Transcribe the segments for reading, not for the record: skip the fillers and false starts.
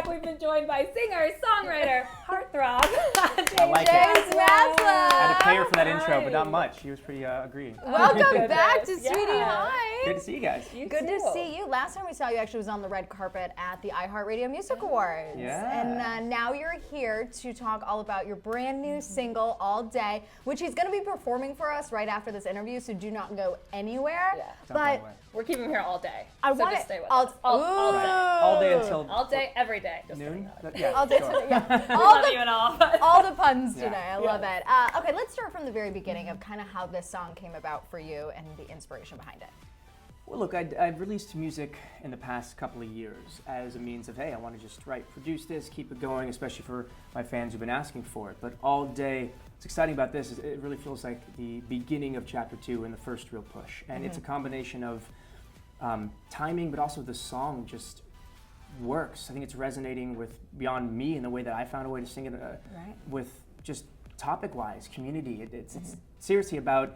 back. We've been joined by singer, songwriter, heartthrob, James Maslow. I had to pay her for that intro, but not much. She was pretty agreeing. Welcome back to Sweety High. Good to see you guys. Good to see you. Last time we saw you actually was on the red carpet at the iHeartRadio Music Awards. Yeah. And now you're here to talk all about your brand new single, All Day, which he's going to be performing for us right after this interview, so do not go anywhere. Yeah. Don't go away. We're keeping him here all day. I so want just it stay with all, us. All day. All day until All day, every day. Just noon. kidding. Yeah, all day. sure. Yeah. Love you and all. All the puns today. Yeah. I love it. Okay, let's start from the very beginning of kind of how this song came about for you and the inspiration behind it. Well, look, I've released music in the past couple of years as a means of, hey, I want to just produce this, keep it going, especially for my fans who've been asking for it. But All Day, what's exciting about this is it really feels like the beginning of chapter 2 and the first real push. And it's a combination of timing, but also the song just works. I think it's resonating with beyond me in the way that I found a way to sing it with just topic-wise, community. It's seriously about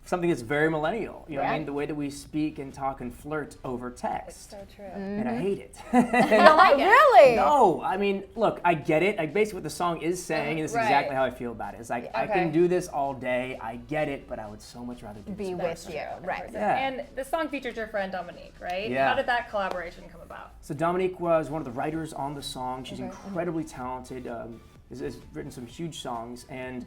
something that's very millennial. You know what I mean? The way that we speak and talk and flirt over text. It's so true. And I hate it. You don't like it? Really? No, I mean, look, I get it. Basically what the song is saying, and this is exactly how I feel about it. It's like, I can do this all day, I get it, but I would so much rather do this Be in with person. you, right. Yeah. And the song featured your friend Dominique, right? Yeah. How did that collaboration come about? So Dominique was one of the writers on the song. She's incredibly talented, has written some huge songs, and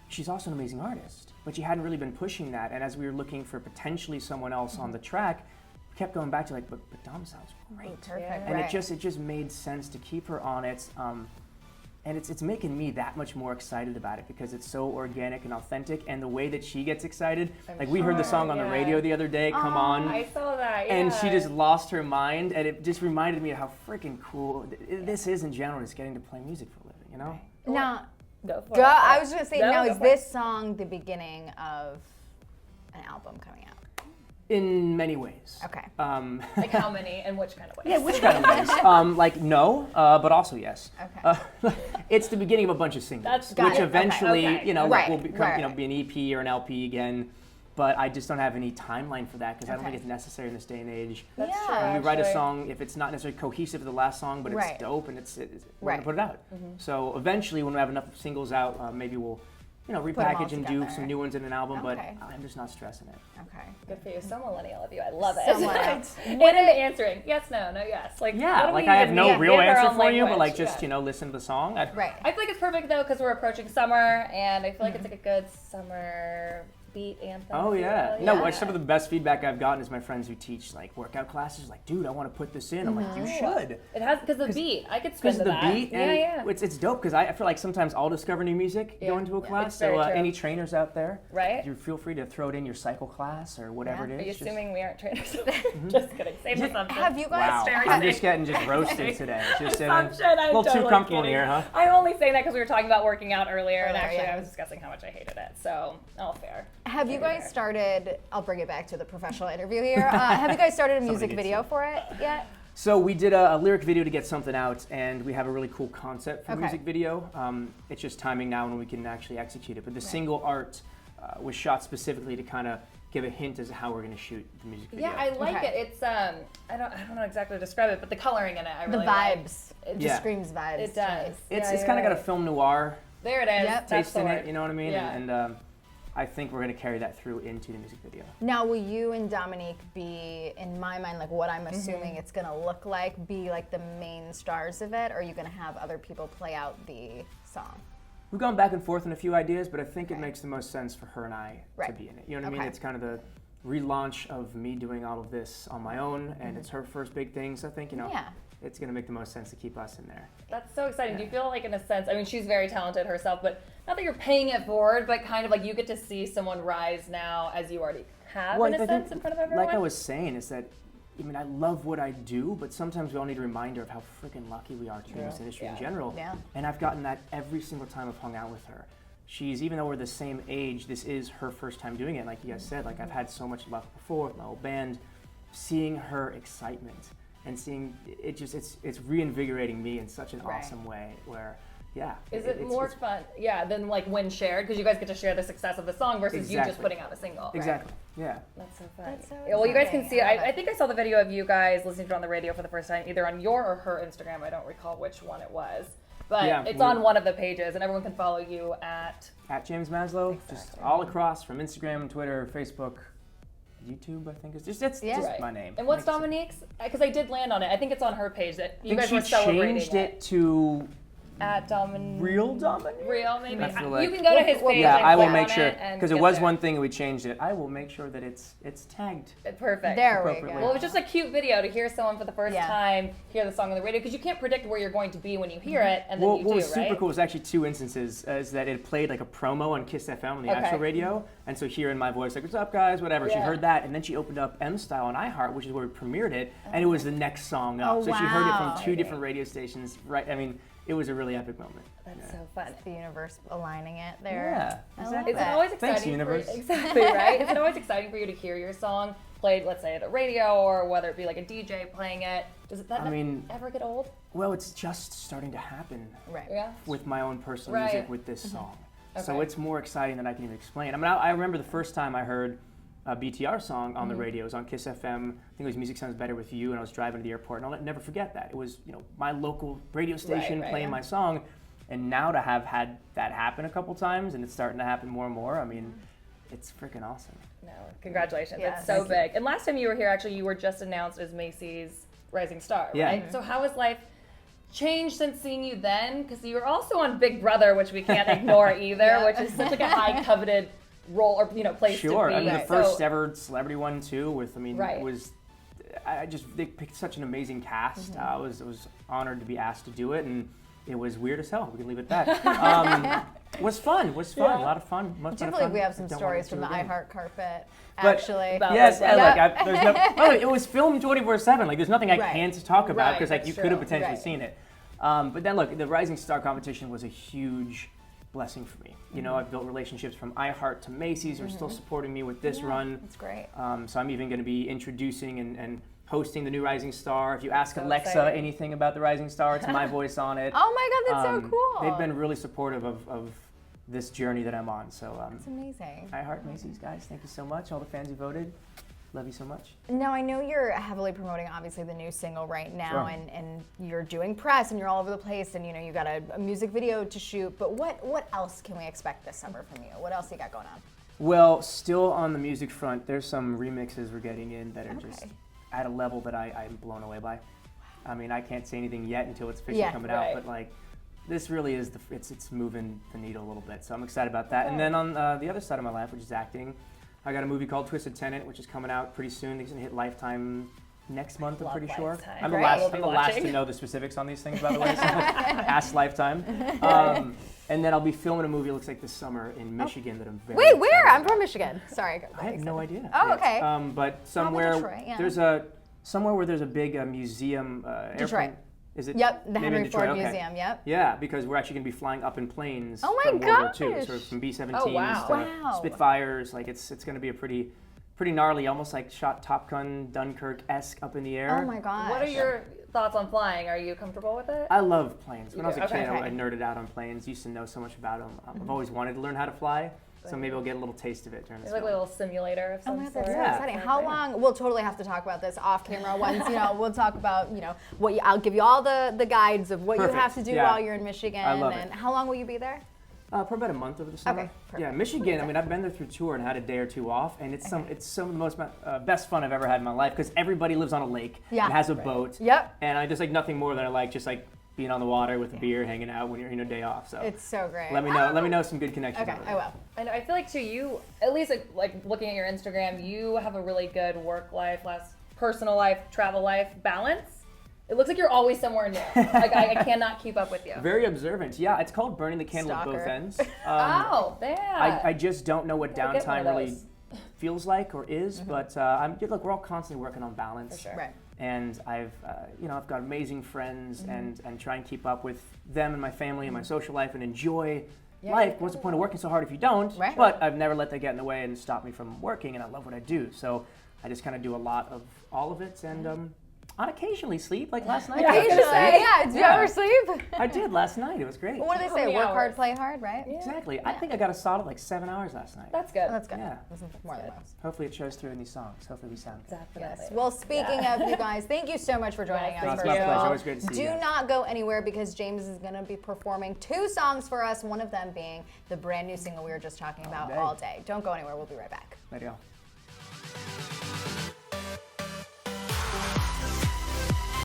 she's also an amazing artist. But she hadn't really been pushing that, and as we were looking for potentially someone else on the track, we kept going back to like, but Dom sounds great. Perfect. And it just made sense to keep her on it. And it's making me that much more excited about it because it's so organic and authentic, and the way that she gets excited. We heard the song on the radio the other day, Come On. I saw that, And she just lost her mind, and it just reminded me of how freaking cool this is in general, just getting to play music for a living, you know? Now, Go for it. I was going to say, now go is for it. this song the beginning of an album coming out? In many ways. Okay. Like how many and which kind of ways? Yeah, which kind of ways? Like no, but also yes. Okay. It's the beginning of a bunch of singles, Got which it. eventually, Okay. you know, Right. will become, Right. you know, be an EP or an LP again. But I just don't have any timeline for that because I don't think Okay. it's necessary in this day and age. That's Yeah. true. When we write a actually. song, if it's not necessarily cohesive to the last song, but it's Right. dope and we're Right. gonna put it out. So eventually, when we have enough singles out, maybe we'll, them all repackage and do together. some new ones in an album. Okay. But I'm just not stressing it. Okay. Good for you. So millennial of you. I love it. So millennial. What are the answering? Yes, no, no, yes. Like, what Yeah, do like we I have even no need? real We have our answer own for you, but language. like just listen to the song. Right. I feel like it's perfect though because we're approaching summer, and I feel like it's like a good summer beat anthem. Oh if you yeah. will. No, some of the best feedback I've gotten is my friends who teach like workout classes. Like, dude, I want to put this in. I'm like, you should. It has because of the beat. I could spin Because to of the that. beat, and yeah. it's dope because I feel like sometimes I'll discover new music going to a class. It's very So true. any trainers out there, Right? you feel free to throw it in your cycle class or whatever Yeah. it Are you is. assuming we aren't trainers? Just kidding. Same assumption. Have you guys? Wow, Very I'm safe. just getting just roasted today. Just Assumption, a I'm little too totally comfortable kidding. in here, huh? I'm only saying that because we were talking about working out earlier, and Earlier, actually yeah. I was discussing how much I hated it. So, all fair. Have you guys started? I'll bring it back to the professional interview here. Have you guys started a music needs video for it yet? So we did a lyric video to get something out, and we have a really cool concept for the Okay. music video. It's just timing now when we can actually execute it. But the single art was shot specifically to kind of give a hint as to how we're going to shoot the music video. Yeah, I like Okay. it. It's I don't know exactly how to describe it, but the coloring in it, I The really like. vibes. It just Yeah. screams vibes. It does. It's kind of got a film noir There it is. Yep. That's taste the in word. it, you know what I mean? Yeah. And I think we're going to carry that through into the music video. Now, will you and Dominique be, in my mind, like what I'm assuming it's going to look like, be like the main stars of it, or are you going to have other people play out the song? We've gone back and forth on a few ideas, but I think it makes the most sense for her and I to Right. be in it. You know what I mean? Okay. It's kind of the relaunch of me doing all of this on my own, and it's her first big thing, so I think, Yeah. it's going to make the most sense to keep us in there. That's so exciting. Do you feel like, in a sense, I mean, she's very talented herself, but not that you're paying it forward, but kind of like you get to see someone rise now as you already have, in a I sense, think, in front of everyone? like I was saying, is that, I mean, I love what I do, but sometimes we all need a reminder of how freaking lucky we are to be in this industry in general. Yeah. And I've gotten that every single time I've hung out with her. Even though we're the same age, this is her first time doing it. Like you guys said, like I've had so much luck before with my old band. Seeing her excitement and seeing it it's reinvigorating me in such an awesome way where, yeah. Is it it's- more it's- fun, than like when shared? Because you guys get to share the success of the song versus you just Exactly. putting out a single. Right? Exactly. Yeah. That's so fun. That's so Yeah, well, you guys can exciting. see it. I love I it. think I saw the video of you guys listening to it on the radio for the first time, either on your or her Instagram. I don't recall which one it was. But Yeah, it's we- on one of the pages, and everyone can follow you at. At James Maslow, just all across from Instagram, Twitter, Facebook, YouTube. I think it's just Right. my name. And what's Makes it- Dominique's? Because I did land on it. I think it's on her page that I you think guys she were celebrating changed it to at Dominique. Real Dominique. Real, maybe. I feel You like- can go to his page. Yeah, and I will click make on sure it and because it get was there. one thing and we changed it. I will make sure that it's tagged. Perfect. There we appropriately. Well, it go. was just a cute video to hear someone for the first Yeah. time hear the song on the radio because you can't predict where you're going to be when you hear it, and then Well, you what do, was super right? cool was actually two instances. Is that it played like a promo on Kiss FM on the actual radio, and so hearing my voice like "What's up, guys?" Whatever. She Yeah. heard that, and then she opened up M Style on iHeart, which is where we premiered it, and it was the next song up. Oh, so she heard it wow. from two different radio stations. Right. I mean, it was a really epic moment. That's so fun. The universe aligning it there. Yeah, I love exactly. Is it that. always exciting? Thanks, universe. Exactly, right? Is it always exciting for you to hear your song played, let's say, at a radio, or whether it be like a DJ playing it? Does that I mean- ever get old? Well, it's just starting to happen Right. Yeah. with my own personal Right. music with this song. So Okay. it's more exciting than I can even explain. I mean, I remember the first time I heard a BTR song on the radio. It was on Kiss FM. I think it was Music Sounds Better With You, and I was driving to the airport, and I'll never forget that. It was, my local radio station right, playing yeah. my song, and now to have had that happen a couple times, and it's starting to happen more and more, I mean, it's freaking awesome. No, congratulations. Yes. It's so big. And last time you were here, actually, you were just announced as Macy's Rising Star, Yeah. right? So how has life changed since seeing you then? Because you were also on Big Brother, which we can't ignore either, Yeah. which is such like a high coveted role or place Sure, to be. I mean, the So- first ever celebrity one, too, with, Right. it was, they picked such an amazing cast. I was honored to be asked to do it, and it was weird as hell. We can leave it at that. Was fun. Yeah. A lot of fun. I do believe we have some Don't stories want from to the do again. iHeart carpet, But- actually. About Yes, Big and Brother. there's no. By the way, it was filmed 24/7. Like, there's nothing I Right. can't talk about Right, because like that's you could have true. potentially Right. seen it. But then look, the Rising Star competition was a huge blessing for me. I've built relationships from iHeart to Macy's, who are still supporting me with this run. That's great. So I'm even going to be introducing and hosting the new Rising Star. If you ask So Alexa exciting. anything about the Rising Star, it's my voice on it. Oh my God, that's so cool. They've been really supportive of this journey that I'm on. So That's amazing. iHeart, Macy's, guys, thank you so much. All the fans who voted, love you so much. Now, I know you're heavily promoting, obviously, the new single right now, Sure. and you're doing press, and you're all over the place, and you got a music video to shoot. But what else can we expect this summer from you? What else you got going on? Well, still on the music front, there's some remixes we're getting in that are just Okay. at a level that I'm blown away by. I mean, I can't say anything yet until it's officially Yeah, coming right. out, but like, this really is it's moving the needle a little bit. So I'm excited about that. And then on the other side of my life, which is acting, I got a movie called Twisted Tenant, which is coming out pretty soon. It's gonna hit Lifetime next month, I'm Love pretty sure. Lifetime. I'm the Great. last, We'll I'm be the last to watching. know the specifics on these things, by the way. So ask Lifetime. And then I'll be filming a movie, it looks like this summer in Michigan that I'm very Wait, where? excited I'm about. from Michigan. Sorry. I have no idea. Oh, yet. okay. But somewhere Detroit, yeah. there's somewhere where there's a big museum. Detroit. Airplane. Is it? Yep, the maybe in Henry Detroit? Ford Okay. Museum. Yep. Yeah, because we're actually going to be flying up in planes. Oh my from World War II, gosh. sort of from B-17s Oh, wow. to Wow. Spitfires. Like it's going to be a pretty gnarly, almost like shot Top Gun Dunkirk-esque up in the air. Oh my gosh. What are your thoughts on flying? Are you comfortable with it? I love planes. When I was a Okay. kid, Okay. I nerded out on planes. Used to know so much about them. I've always wanted to learn how to fly, so maybe I'll get a little taste of it during this. It's like a film. little simulator of Oh some my God, sort. that's so Yeah. exciting. How long? We'll totally have to talk about this off camera once, we'll talk about, what I'll give you all the guides of what Perfect. you have to do Yeah. while you're in Michigan. I love it. And how long will you be there? For about a month over the summer. Okay, perfect. Yeah, Michigan. I mean, I've been there through tour and had a day or two off, and it's some of the most best fun I've ever had in my life because everybody lives on a lake Yeah. and has a boat. Yep. And I just like nothing more than I like just like being on the water with a beer, hanging out when you're day off. So It's so great. let me know. Let me know some good connections. Okay, over I there. will. And I feel like too, you at least like looking at your Instagram, you have a really good work life, personal life, travel life balance. It looks like you're always somewhere new. Like I cannot keep up with you. Very observant. Yeah, it's called burning the candle at both Stalker. ends. Oh, yeah. I just don't know what Gotta get one downtime of really those. feels like or is, but look, we're all constantly working on balance. For sure. Right. And I've got amazing friends and try and keep up with them and my family and my social life and enjoy life. What's the point of working so hard if you don't? Right. But I've never let that get in the way and stop me from working, and I love what I do. So I just kind of do a lot of all of it, and Occasionally sleep, like last night. Yeah, I was Occasionally, gonna say. yeah. Do you Yeah. ever sleep? I did last night. It was great. What do they How say? many Work hours? hard, play hard, right? Yeah. Exactly. I think I got a solid like 7 hours last night. That's good. Oh, that's good. Yeah. That's more than most. Hopefully it shows through in these songs. Hopefully we sound good. Definitely. Yes. Well, speaking of you guys, thank you so much for joining Yes, us. It's first my of pleasure. all. Always great to see you Do guys. not go anywhere because James is going to be performing 2 songs for us, one of them being the brand new single we were just talking about, Day. All Day. Don't go anywhere. We'll be right back. Later, y'all.